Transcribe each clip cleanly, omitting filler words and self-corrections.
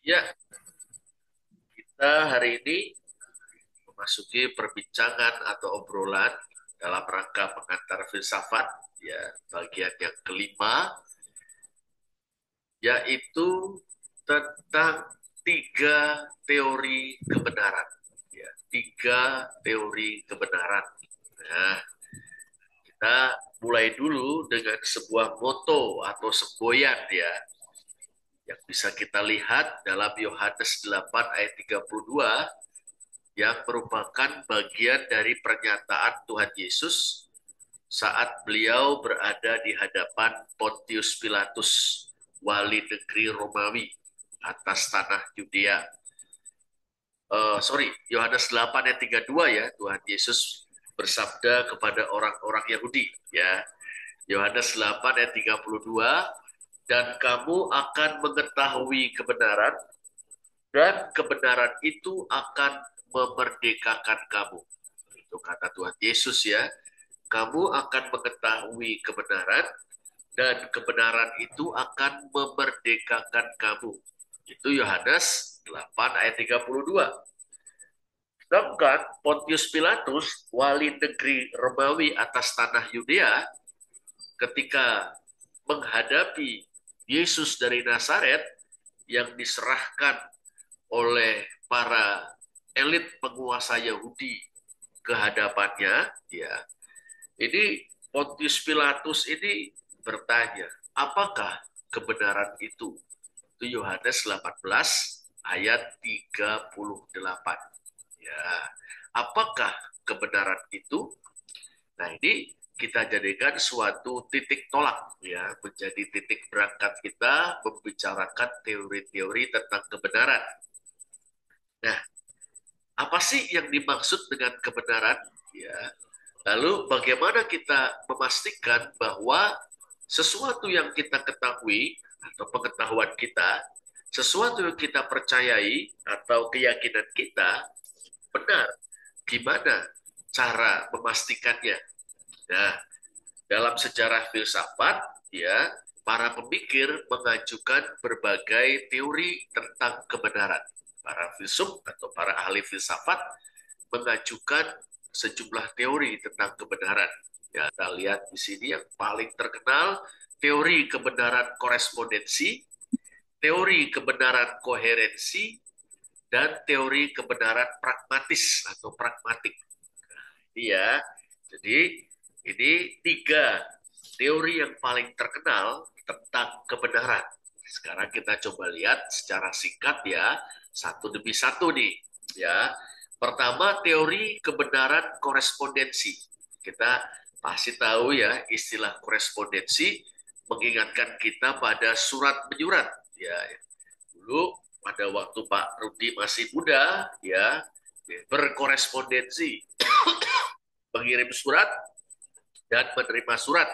Ya, kita hari ini memasuki perbincangan atau obrolan dalam rangka pengantar filsafat, ya, bagian yang kelima, yaitu tentang tiga teori kebenaran. Ya, tiga teori kebenaran. Nah, kita mulai dulu dengan sebuah moto atau semboyan ya, yang bisa kita lihat dalam Yohanes 8 ayat 32 yang merupakan bagian dari pernyataan Tuhan Yesus saat beliau berada di hadapan Pontius Pilatus, wali negeri Romawi atas tanah Yudea. Yohanes 8 ayat 32 ya, Tuhan Yesus bersabda kepada orang-orang Yahudi ya. Yohanes 8 ayat 32, dan kamu akan mengetahui kebenaran dan kebenaran itu akan memerdekakan kamu. Itu kata Tuhan Yesus ya. Kamu akan mengetahui kebenaran dan kebenaran itu akan memerdekakan kamu. Itu Yohanes 8 ayat 32. Sedangkan Pontius Pilatus, wali negeri Romawi atas tanah Yudea, ketika menghadapi Yesus dari Nazaret yang diserahkan oleh para elit penguasa Yahudi ke hadapannya, ya. Ini Pontius Pilatus ini bertanya, apakah kebenaran itu? Itu Yohanes 18 ayat 38. Ya, apakah kebenaran itu? Nah, ini kita jadikan suatu titik tolak ya, menjadi titik berangkat kita membicarakan teori-teori tentang kebenaran. Nah, apa sih yang dimaksud dengan kebenaran? Ya, lalu bagaimana kita memastikan bahwa sesuatu yang kita ketahui atau pengetahuan kita, sesuatu yang kita percayai atau keyakinan kita benar? Gimana cara memastikannya? Nah, dalam sejarah filsafat, ya, para pemikir mengajukan berbagai teori tentang kebenaran. Para filsuf atau para ahli filsafat mengajukan sejumlah teori tentang kebenaran. Ya, kita lihat di sini yang paling terkenal, teori kebenaran korespondensi, teori kebenaran koherensi, dan teori kebenaran pragmatis atau pragmatik. Iya, jadi ini tiga teori yang paling terkenal tentang kebenaran. Sekarang kita coba lihat secara singkat ya, satu demi satu nih. Ya, pertama teori kebenaran korespondensi. Kita pasti tahu ya istilah korespondensi mengingatkan kita pada surat menyurat. Ya, dulu pada waktu Pak Rudi masih muda, ya berkorespondensi, mengirim surat dan menerima surat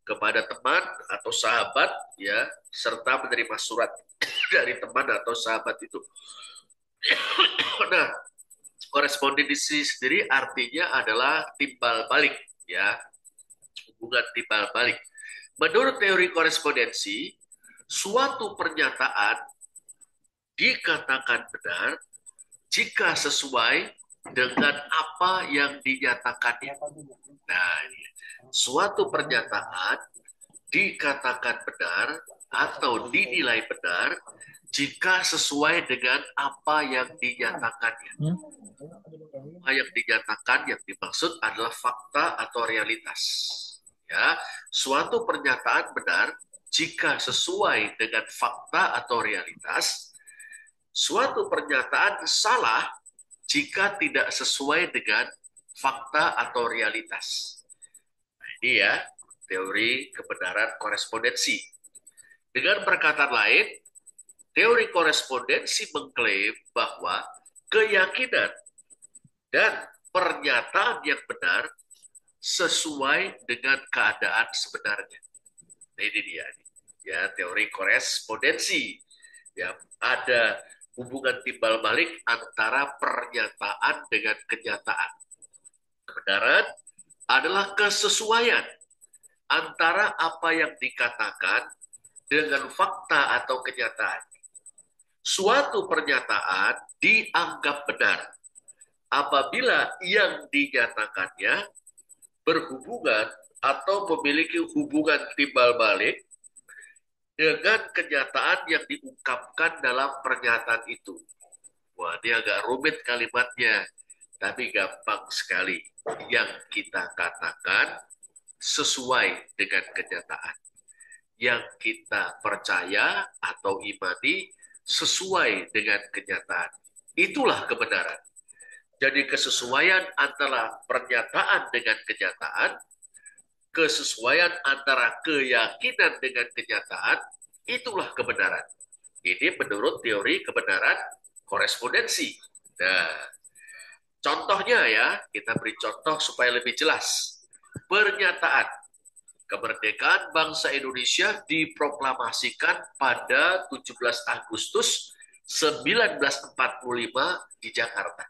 kepada teman atau sahabat ya, serta menerima surat dari teman atau sahabat itu. Nah, korespondensi sendiri artinya adalah timbal balik ya, hubungan timbal balik. Menurut teori korespondensi, suatu pernyataan dikatakan benar jika sesuai dengan apa yang dinyatakannya. Nah, suatu pernyataan dikatakan benar atau dinilai benar jika sesuai dengan apa yang dinyatakannya. Apa yang dinyatakan yang dimaksud adalah fakta atau realitas. Ya, suatu pernyataan benar jika sesuai dengan fakta atau realitas. Suatu pernyataan salah jika tidak sesuai dengan fakta atau realitas. Nah, ini ya teori kebenaran korespondensi. Dengan perkataan lain, teori korespondensi mengklaim bahwa keyakinan dan pernyataan yang benar sesuai dengan keadaan sebenarnya. Nah, ini dia. Ya, teori korespondensi. Ya, ada hubungan timbal balik antara pernyataan dengan kenyataan. Kebenaran adalah kesesuaian antara apa yang dikatakan dengan fakta atau kenyataan. suatu pernyataan dianggap benar apabila yang dinyatakannya berhubungan atau memiliki hubungan timbal balik dengan kenyataan yang diungkapkan dalam pernyataan itu. Wah, ini agak rumit kalimatnya, tapi gampang sekali. Yang kita katakan sesuai dengan kenyataan. Yang kita percaya atau imani sesuai dengan kenyataan. Itulah kebenaran. Jadi kesesuaian antara pernyataan dengan kenyataan, kesesuaian antara keyakinan dengan kenyataan, itulah kebenaran. Ini menurut teori kebenaran korespondensi. Nah, contohnya ya, kita beri contoh supaya lebih jelas. Pernyataan kemerdekaan bangsa Indonesia diproklamasikan pada 17 Agustus 1945 di Jakarta.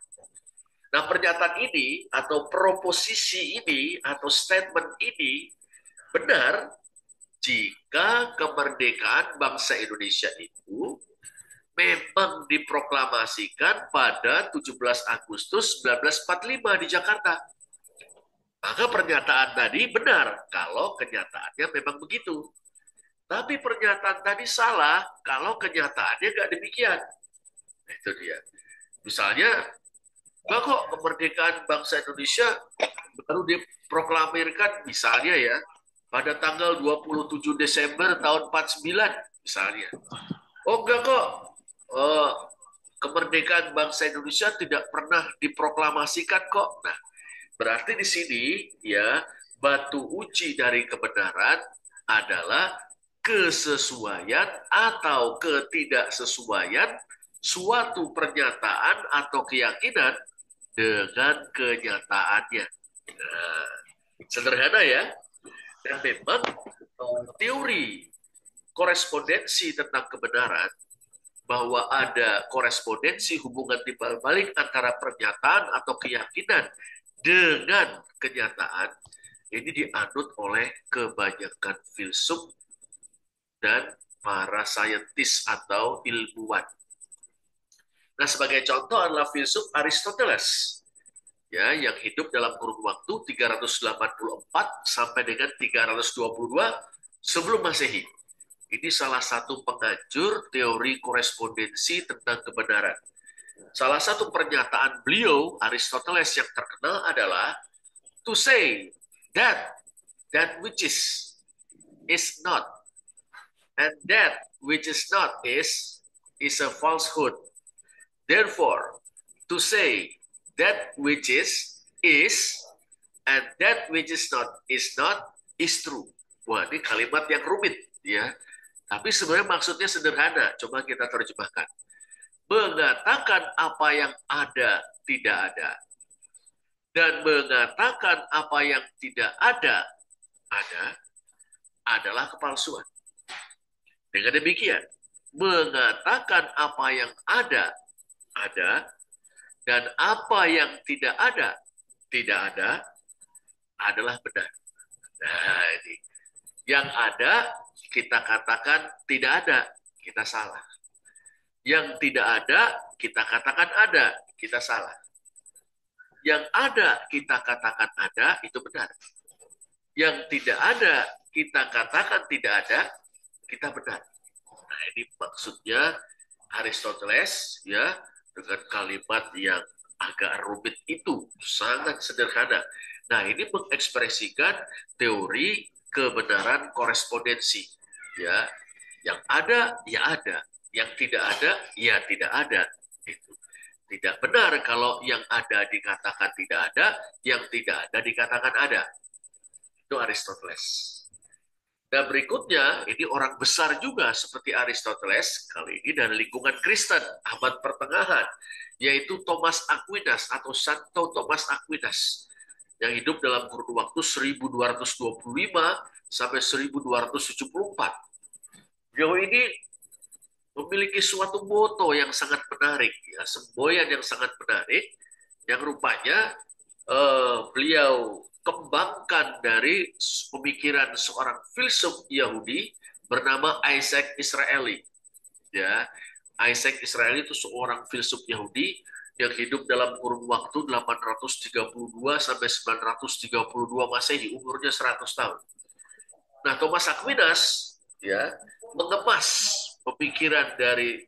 Nah, pernyataan ini atau proposisi ini atau statement ini benar jika kemerdekaan bangsa Indonesia itu memang diproklamasikan pada 17 Agustus 1945 di Jakarta. Maka pernyataan tadi benar kalau kenyataannya memang begitu. Tapi pernyataan tadi salah kalau kenyataannya nggak demikian. Nah, itu dia. Misalnya, enggak kok kemerdekaan bangsa Indonesia baru diproklamirkan misalnya ya pada tanggal 27 Desember tahun 49 misalnya. Oh enggak kok, eh, kemerdekaan bangsa Indonesia tidak pernah diproklamasikan kok. Nah, berarti di sini ya batu uji dari kebenaran adalah kesesuaian atau ketidaksesuaian suatu pernyataan atau keyakinan dengan kenyataannya. Nah, sederhana ya. Dan memang teori korespondensi tentang kebenaran bahwa ada korespondensi hubungan timbal balik antara pernyataan atau keyakinan dengan kenyataan ini dianut oleh kebanyakan filsuf dan para saintis atau ilmuwan. Nah, sebagai contoh adalah filsuf Aristoteles ya yang hidup dalam kurun waktu 384 sampai dengan 322 sebelum Masehi. Ini salah satu pengajur teori korespondensi tentang kebenaran. Salah satu pernyataan beliau, Aristoteles, yang terkenal adalah to say that which is not, and that which is not is a falsehood. Therefore, to say that which is, and that which is not is true. Wah, ini kalimat yang rumit ya. Tapi sebenarnya maksudnya sederhana. Coba kita terjemahkan. Mengatakan apa yang ada tidak ada. Dan mengatakan apa yang tidak ada adalah kepalsuan. Dengan demikian, mengatakan apa yang ada dan apa yang tidak ada adalah benar. Nah, ini. Yang ada kita katakan tidak ada, kita salah. Yang tidak ada kita katakan ada, kita salah. Yang ada kita katakan ada, itu benar. Yang tidak ada kita katakan tidak ada, kita benar. Nah, ini maksudnya Aristoteles ya dengan kalimat yang agak rumit itu sangat sederhana. Nah, ini mengekspresikan teori kebenaran korespondensi ya. Yang ada ya ada, yang tidak ada ya tidak ada. Itu tidak benar kalau yang ada dikatakan tidak ada, yang tidak ada dikatakan ada. Itu Aristoteles. Dan berikutnya, ini orang besar juga seperti Aristoteles, kali ini dari lingkungan Kristen, abad pertengahan, yaitu Thomas Aquinas atau Santo Thomas Aquinas, yang hidup dalam kurun waktu 1225 sampai 1274. Beliau ini memiliki suatu moto yang sangat menarik, ya, semboyan yang sangat menarik, yang rupanya beliau kembangkan dari pemikiran seorang filsuf Yahudi bernama Isaac Israeli. Ya, Isaac Israeli itu seorang filsuf Yahudi yang hidup dalam kurun waktu 832 sampai 932 Masehi, umurnya 100 tahun. Nah, Thomas Aquinas ya mengemas pemikiran dari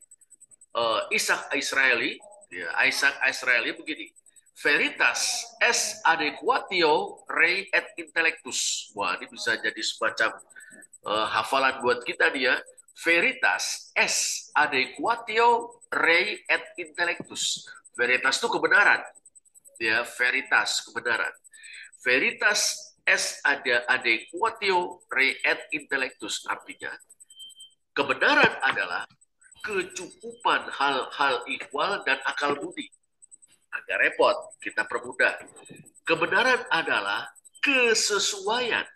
Isaac Israeli, ya, Isaac Israeli begini. Veritas es adequatio rei et intellectus. Wah, ini bisa jadi semacam hafalan buat kita nih ya. Veritas es adequatio rei et intellectus. Veritas itu kebenaran, ya, veritas kebenaran. Veritas es adequatio rei et intellectus, artinya kebenaran adalah kecukupan hal-hal ihwal dan akal budi. Agak repot, kita permudah. Kebenaran adalah kesesuaian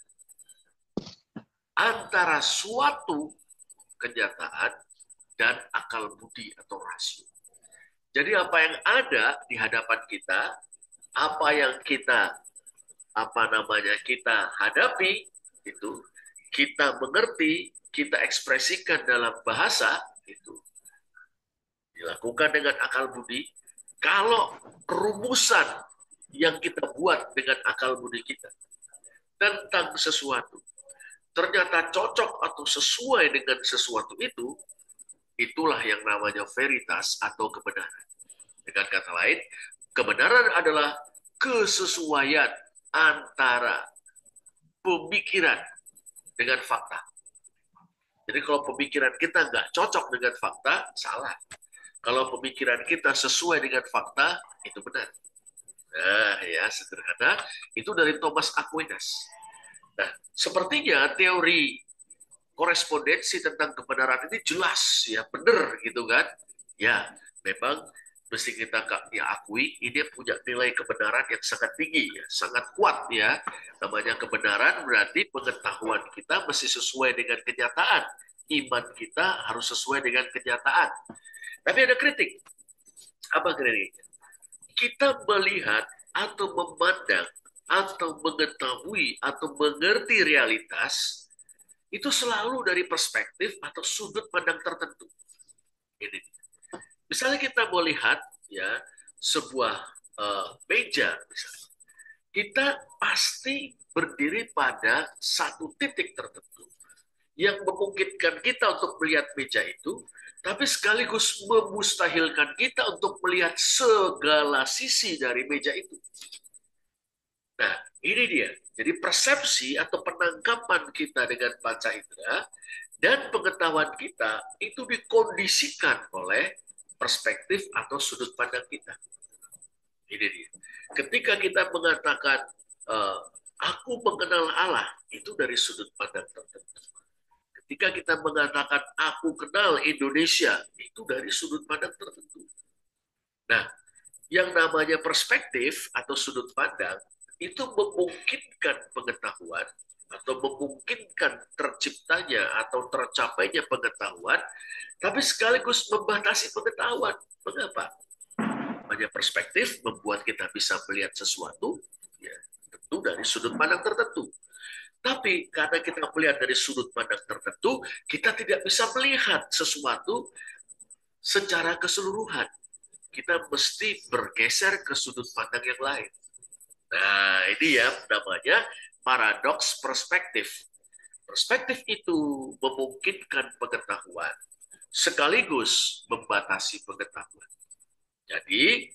antara suatu kenyataan dan akal budi atau rasio. Jadi apa yang ada di hadapan kita, apa yang kita kita hadapi itu kita mengerti, kita ekspresikan dalam bahasa itu dilakukan dengan akal budi. Kalau rumusan yang kita buat dengan akal budi kita tentang sesuatu ternyata cocok atau sesuai dengan sesuatu itu, itulah yang namanya veritas atau kebenaran. Dengan kata lain, kebenaran adalah kesesuaian antara pemikiran dengan fakta. Jadi kalau pemikiran kita nggak cocok dengan fakta, salah. Kalau pemikiran kita sesuai dengan fakta, itu benar. Nah, ya sederhana. Itu dari Thomas Aquinas. Nah, sepertinya teori korespondensi tentang kebenaran ini jelas, ya benar gitu kan? Ya, memang mesti kita ya akui ini punya nilai kebenaran yang sangat tinggi, ya, sangat kuat ya. Namanya kebenaran berarti pengetahuan kita mesti sesuai dengan kenyataan. Iman kita harus sesuai dengan kenyataan. Tapi ada kritik. Apa kritiknya? Kita melihat atau memandang atau mengetahui atau mengerti realitas itu selalu dari perspektif atau sudut pandang tertentu. Ini. Misalnya kita mau lihat ya sebuah meja, misalnya. Kita pasti berdiri pada satu titik tertentu yang memungkinkan kita untuk melihat meja itu, tapi sekaligus memustahilkan kita untuk melihat segala sisi dari meja itu. Nah, ini dia. Jadi persepsi atau penangkapan kita dengan panca indera dan pengetahuan kita itu dikondisikan oleh perspektif atau sudut pandang kita. Ini dia. Ketika kita mengatakan aku mengenal Allah, itu dari sudut pandang tertentu. Ketika kita mengatakan aku kenal Indonesia, itu dari sudut pandang tertentu. Nah, yang namanya perspektif atau sudut pandang itu memungkinkan pengetahuan atau memungkinkan terciptanya atau tercapainya pengetahuan, tapi sekaligus membatasi pengetahuan. Mengapa? Namanya perspektif membuat kita bisa melihat sesuatu, ya, tentu dari sudut pandang tertentu. Tapi karena kita melihat dari sudut pandang tertentu, kita tidak bisa melihat sesuatu secara keseluruhan. Kita mesti bergeser ke sudut pandang yang lain. Nah, ini ya namanya paradoks perspektif. Perspektif itu memungkinkan pengetahuan sekaligus membatasi pengetahuan. Jadi,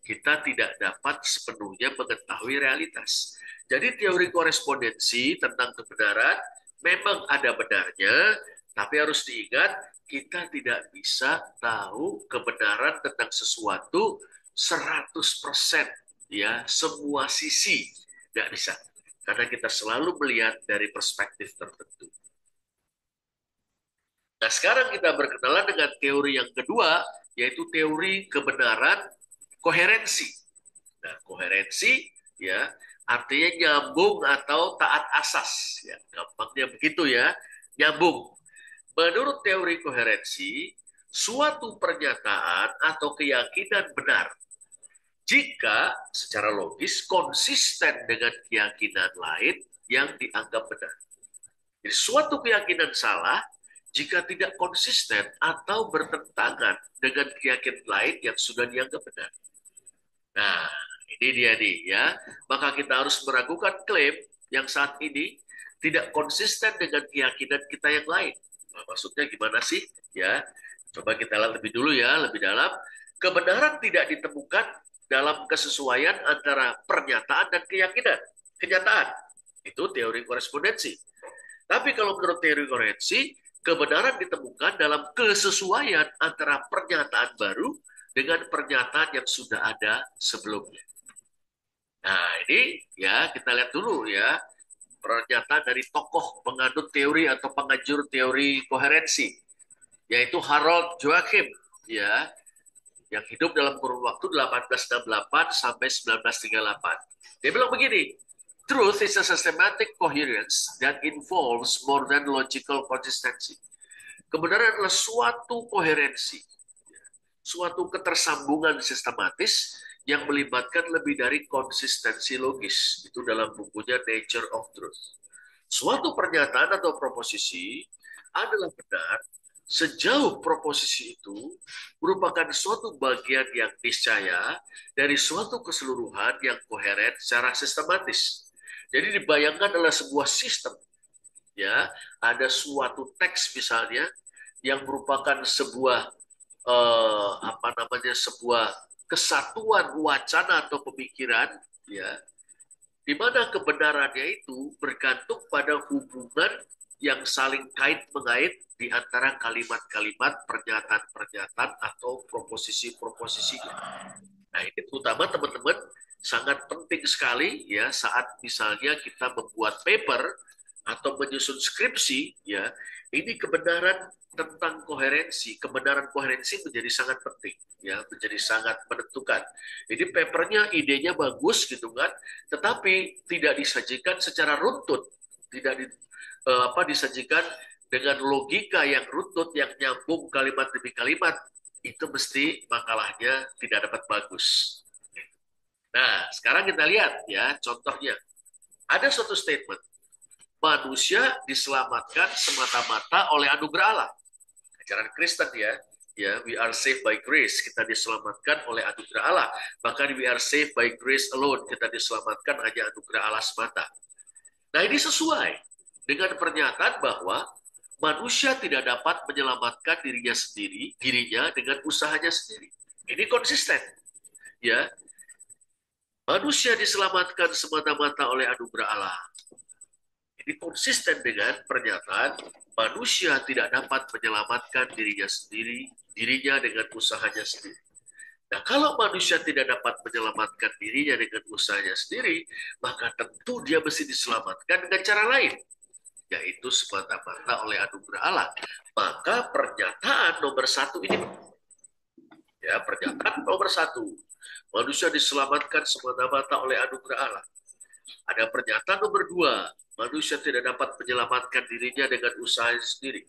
kita tidak dapat sepenuhnya mengetahui realitas. Jadi, teori korespondensi tentang kebenaran memang ada benarnya, tapi harus diingat kita tidak bisa tahu kebenaran tentang sesuatu 100%, ya, semua sisi. Tidak bisa. Karena kita selalu melihat dari perspektif tertentu. Nah, sekarang kita berkenalan dengan teori yang kedua, yaitu teori kebenaran koherensi. Nah, koherensi ya artinya nyambung atau taat asas. Ya, gampangnya begitu ya, nyambung. Menurut teori koherensi, suatu pernyataan atau keyakinan benar jika secara logis konsisten dengan keyakinan lain yang dianggap benar. Jadi suatu keyakinan salah jika tidak konsisten atau bertentangan dengan keyakinan lain yang sudah dianggap benar. Nah, ini dia nih ya. Maka kita harus meragukan klaim yang saat ini tidak konsisten dengan keyakinan kita yang lain. Nah, maksudnya gimana sih? Ya, coba kita lihat lebih dulu ya, lebih dalam. Kebenaran tidak ditemukan dalam kesesuaian antara pernyataan dan keyakinan. Kenyataan. Itu teori korespondensi. Tapi kalau menurut teori korespondensi, kebenaran ditemukan dalam kesesuaian antara pernyataan baru dengan pernyataan yang sudah ada sebelumnya. Nah, ini ya kita lihat dulu ya pernyataan dari tokoh penganut teori atau pengajur teori koherensi, yaitu Harold Joachim, ya, yang hidup dalam kurun waktu 1868 sampai 1938. Dia bilang begini, truth is a systematic coherence that involves more than logical consistency. Kebenaran adalah suatu koherensi, suatu ketersambungan sistematis yang melibatkan lebih dari konsistensi logis. Itu dalam bukunya Nature of Truth. Suatu pernyataan atau proposisi adalah benar sejauh proposisi itu merupakan suatu bagian yang niscaya dari suatu keseluruhan yang koheren secara sistematis. Jadi dibayangkan adalah sebuah sistem, ya, ada suatu teks misalnya yang merupakan sebuah apa namanya, sebuah kesatuan wacana atau pemikiran, ya, di mana kebenarannya itu bergantung pada hubungan yang saling kait-mengait di antara kalimat-kalimat, pernyataan-pernyataan atau proposisi-proposisinya. Nah, ini terutama teman-teman sangat penting sekali ya saat misalnya kita membuat paper atau menyusun skripsi, ya. Ini kebenaran tentang koherensi, kebenaran koherensi menjadi sangat penting, ya, menjadi sangat menentukan. Jadi papernya, idenya bagus gitu kan, tetapi tidak disajikan secara runtut, tidak disajikan dengan logika yang runtut, yang nyambung kalimat demi kalimat, itu mesti makalahnya tidak dapat bagus. Nah, sekarang kita lihat ya contohnya. Ada suatu statement, manusia diselamatkan semata-mata oleh anugerah Allah. Ajaran Kristen ya, we are saved by grace, kita diselamatkan oleh anugerah Allah. Bahkan we are saved by grace alone, kita diselamatkan hanya anugerah Allah semata. Nah, ini sesuai dengan pernyataan bahwa manusia tidak dapat menyelamatkan dirinya dengan usahanya sendiri. Ini konsisten, ya. Manusia diselamatkan semata-mata oleh anugerah Allah. Ini konsisten dengan pernyataan manusia tidak dapat menyelamatkan dirinya dengan usahanya sendiri. Nah, kalau manusia tidak dapat menyelamatkan dirinya dengan usahanya sendiri, maka tentu dia mesti diselamatkan dengan cara lain, yaitu semata-mata oleh anugerah Allah. Maka pernyataan nomor satu ini, ya, pernyataan nomor satu, manusia diselamatkan semata-mata oleh anugerah Allah. Ada pernyataan nomor dua, manusia tidak dapat menyelamatkan dirinya dengan usaha sendiri.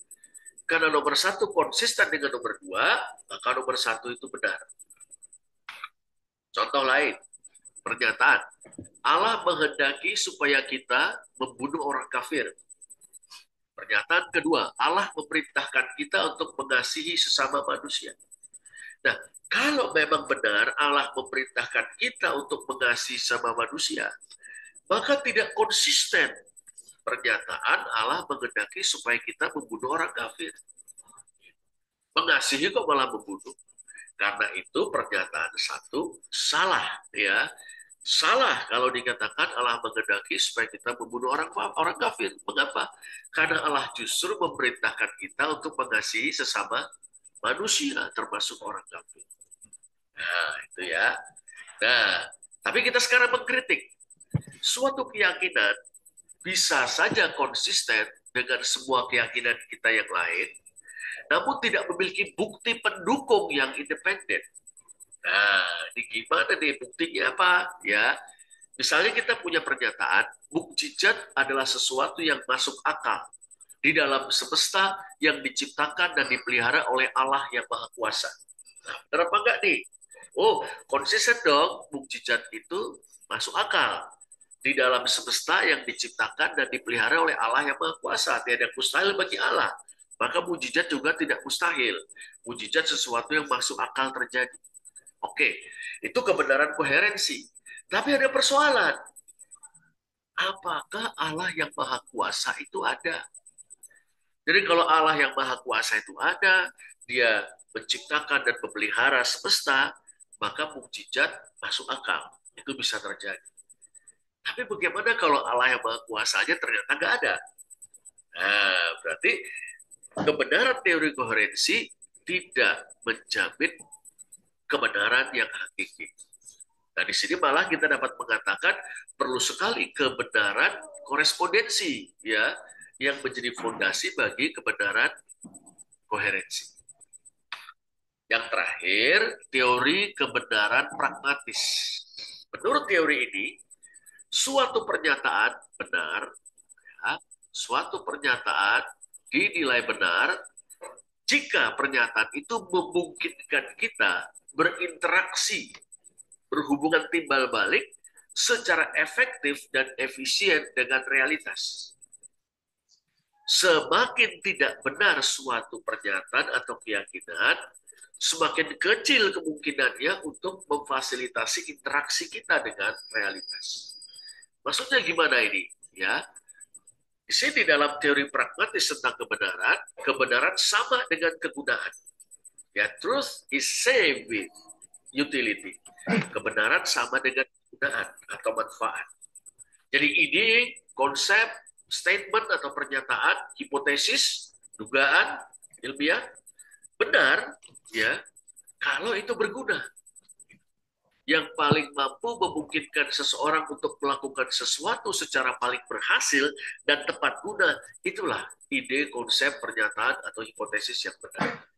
Karena nomor satu konsisten dengan nomor dua, maka nomor satu itu benar. Contoh lain, pernyataan, Allah menghendaki supaya kita membunuh orang kafir. Pernyataan kedua, Allah memerintahkan kita untuk mengasihi sesama manusia. Nah, kalau memang benar Allah memerintahkan kita untuk mengasihi sesama manusia, maka tidak konsisten pernyataan Allah menghendaki supaya kita membunuh orang kafir. Mengasihi kok malah membunuh. Karena itu pernyataan satu salah, ya. Salah kalau dikatakan Allah menghendaki supaya kita membunuh orang kafir. Mengapa? Karena Allah justru memerintahkan kita untuk mengasihi sesama manusia, termasuk orang kafir. Nah, itu ya. Nah, tapi kita sekarang mengkritik. Suatu keyakinan bisa saja konsisten dengan semua keyakinan kita yang lain, namun tidak memiliki bukti pendukung yang independen. Nah, ini gimana nih buktinya apa? Ya, misalnya kita punya pernyataan, mukjizat adalah sesuatu yang masuk akal di dalam semesta yang diciptakan dan dipelihara oleh Allah yang Maha Kuasa. Nah, benar apa enggak nih? Oh, konsisten dong, mukjizat itu masuk akal di dalam semesta yang diciptakan dan dipelihara oleh Allah yang Maha Kuasa. Tiada yang mustahil bagi Allah. maka mujizat juga tidak mustahil. Mujizat sesuatu yang masuk akal terjadi. Oke, itu kebenaran koherensi. Tapi ada persoalan. Apakah Allah yang Maha Kuasa itu ada? Jadi kalau Allah yang Maha Kuasa itu ada, dia menciptakan dan memelihara semesta, maka mukjizat masuk akal. Itu bisa terjadi. Tapi bagaimana kalau Allah yang Maha Kuasanya ternyata nggak ada? Nah, berarti kebenaran teori koherensi tidak menjamin kebenaran yang hakiki. Nah, di sini malah kita dapat mengatakan perlu sekali kebenaran korespondensi, ya, yang menjadi fondasi bagi kebenaran koherensi. Yang terakhir, teori kebenaran pragmatis. Menurut teori ini, suatu pernyataan benar, ya, suatu pernyataan dinilai benar jika pernyataan itu memungkinkan kita berinteraksi, berhubungan timbal balik secara efektif dan efisien dengan realitas. Semakin tidak benar suatu pernyataan atau keyakinan, semakin kecil kemungkinannya untuk memfasilitasi interaksi kita dengan realitas. Maksudnya gimana ini? Ya, di sini dalam teori pragmatis tentang kebenaran, kebenaran sama dengan kegunaan. Ya, truth is same with utility. Kebenaran sama dengan kegunaan atau manfaat. Jadi ide, konsep, statement atau pernyataan, hipotesis, dugaan ilmiah benar, ya, kalau itu berguna. Yang paling mampu memungkinkan seseorang untuk melakukan sesuatu secara paling berhasil dan tepat guna, itulah ide, konsep, pernyataan atau hipotesis yang benar.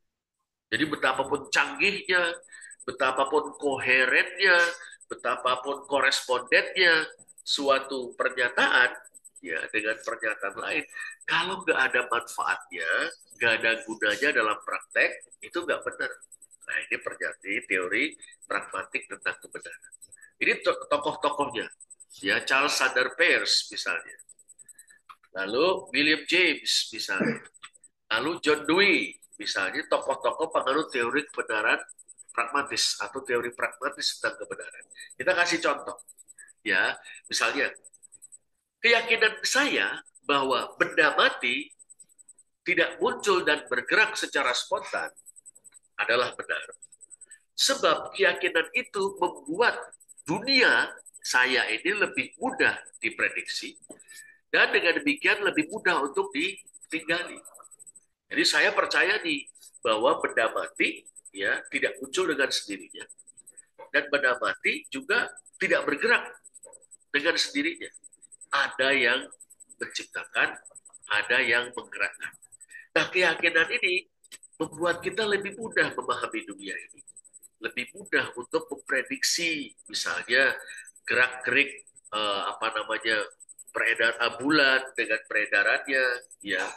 Jadi betapapun canggihnya, betapapun koherennya, betapapun korespondennya suatu pernyataan, ya dengan pernyataan lain, kalau nggak ada manfaatnya, nggak ada gunanya dalam praktek, itu nggak benar. Nah, ini pernyataan teori pragmatik tentang kebenaran. Ini tokoh-tokohnya, ya Charles Sanders Peirce misalnya, lalu William James misalnya, lalu John Dewey misalnya, tokoh-tokoh penganut teori kebenaran pragmatis atau teori pragmatis tentang kebenaran. Kita kasih contoh, ya, misalnya keyakinan saya bahwa benda mati tidak muncul dan bergerak secara spontan adalah benar. Sebab keyakinan itu membuat dunia saya ini lebih mudah diprediksi dan dengan demikian lebih mudah untuk ditinggali. Jadi saya percaya nih bahwa benda mati ya tidak muncul dengan sendirinya dan benda mati juga tidak bergerak dengan sendirinya. Ada yang menciptakan, ada yang menggerakkan. Nah, keyakinan ini membuat kita lebih mudah memahami dunia ini. Lebih mudah untuk memprediksi, misalnya gerak-gerik peredar bulan dengan peredarannya, ya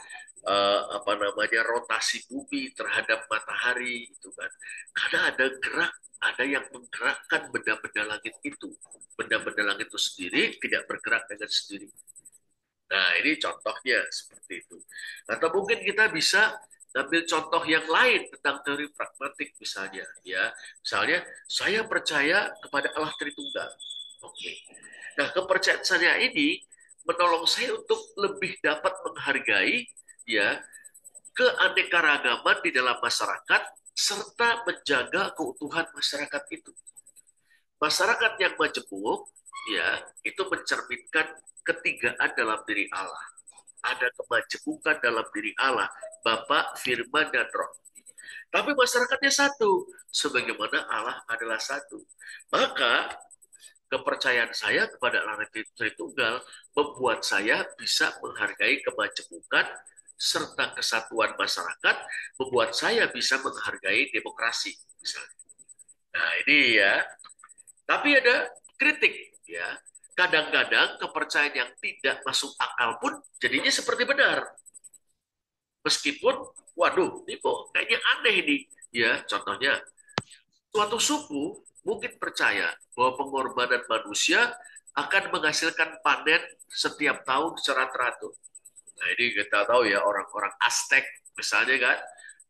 apa namanya rotasi bumi terhadap matahari itu kan. Karena ada gerak, ada yang menggerakkan benda-benda langit itu. Benda-benda langit itu sendiri tidak bergerak dengan sendiri. Nah, ini contohnya seperti itu. Atau mungkin kita bisa ambil contoh yang lain tentang teori pragmatik misalnya, ya. Misalnya, saya percaya kepada Allah Tritunggal. Oke. Nah, kepercayaan saya ini menolong saya untuk lebih dapat menghargai ya keanekaragaman di dalam masyarakat serta menjaga keutuhan masyarakat itu. Masyarakat yang majemuk ya itu mencerminkan ketigaan dalam diri Allah. Ada kemajemukan dalam diri Allah, Bapa, Firman, dan Roh. Tapi masyarakatnya satu, sebagaimana Allah adalah satu. Maka kepercayaan saya kepada Allah Tritunggal membuat saya bisa menghargai kemajemukan serta kesatuan masyarakat, membuat saya bisa menghargai demokrasi, misalnya. Nah, ini ya. Tapi ada kritik, ya. Kadang-kadang kepercayaan yang tidak masuk akal pun jadinya seperti benar. Meskipun, waduh, ini kok kayaknya aneh ini. Ya, contohnya, suatu suku mungkin percaya bahwa pengorbanan manusia akan menghasilkan panen setiap tahun secara teratur. Nah, ini kita tahu ya orang-orang Aztec misalnya kan,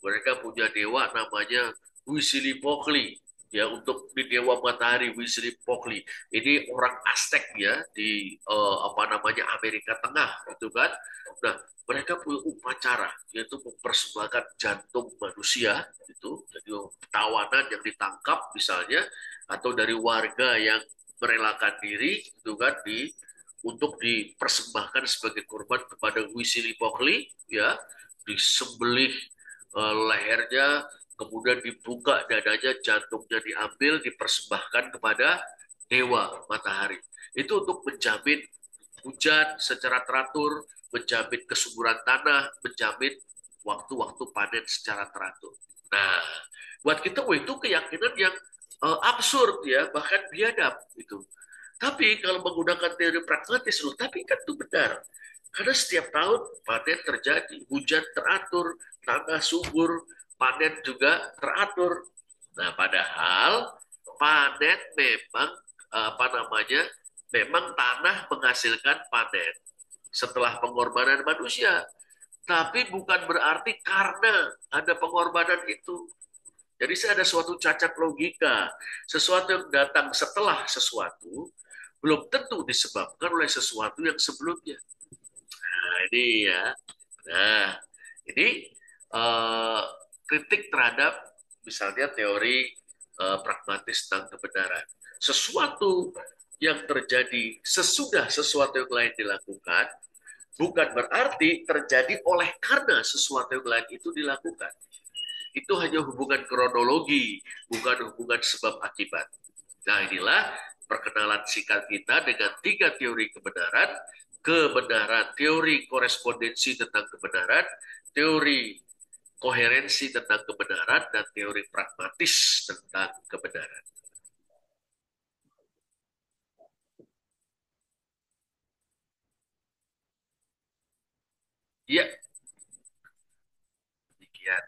mereka punya dewa namanya Huitzilopochtli ya untuk di dewa matahari Huitzilopochtli. Ini orang Aztec ya di apa namanya Amerika Tengah gitu kan. Nah, mereka punya upacara yaitu mempersembahkan jantung manusia itu jadi tawanan yang ditangkap misalnya atau dari warga yang merelakan diri itu kan di untuk dipersembahkan sebagai korban kepada Huitzilopochtli ya disembelih lehernya kemudian dibuka dadanya jantungnya diambil dipersembahkan kepada dewa matahari itu untuk menjamin hujan secara teratur menjamin kesuburan tanah menjamin waktu-waktu panen secara teratur. Nah, buat kita itu keyakinan yang absurd ya bahkan biadab itu. Tapi kalau menggunakan teori pragmatis loh, tapi kan itu benar. Karena setiap tahun panen terjadi, hujan teratur, tanah subur, panen juga teratur. Nah, padahal panen memang apa namanya? Memang tanah menghasilkan panen setelah pengorbanan manusia. Tapi bukan berarti karena ada pengorbanan itu. Jadi saya ada suatu cacat logika. Sesuatu yang datang setelah sesuatu belum tentu disebabkan oleh sesuatu yang sebelumnya. Nah, ini ya. Nah, ini eh, kritik terhadap misalnya teori pragmatis tentang kebenaran. Sesuatu yang terjadi sesudah sesuatu yang lain dilakukan bukan berarti terjadi oleh karena sesuatu yang lain itu dilakukan. Itu hanya hubungan kronologi, bukan hubungan sebab akibat. Nah, inilah perkenalan singkat kita dengan tiga teori kebenaran, kebenaran, teori korespondensi tentang kebenaran, teori koherensi tentang kebenaran, dan teori pragmatis tentang kebenaran. Ya, demikian.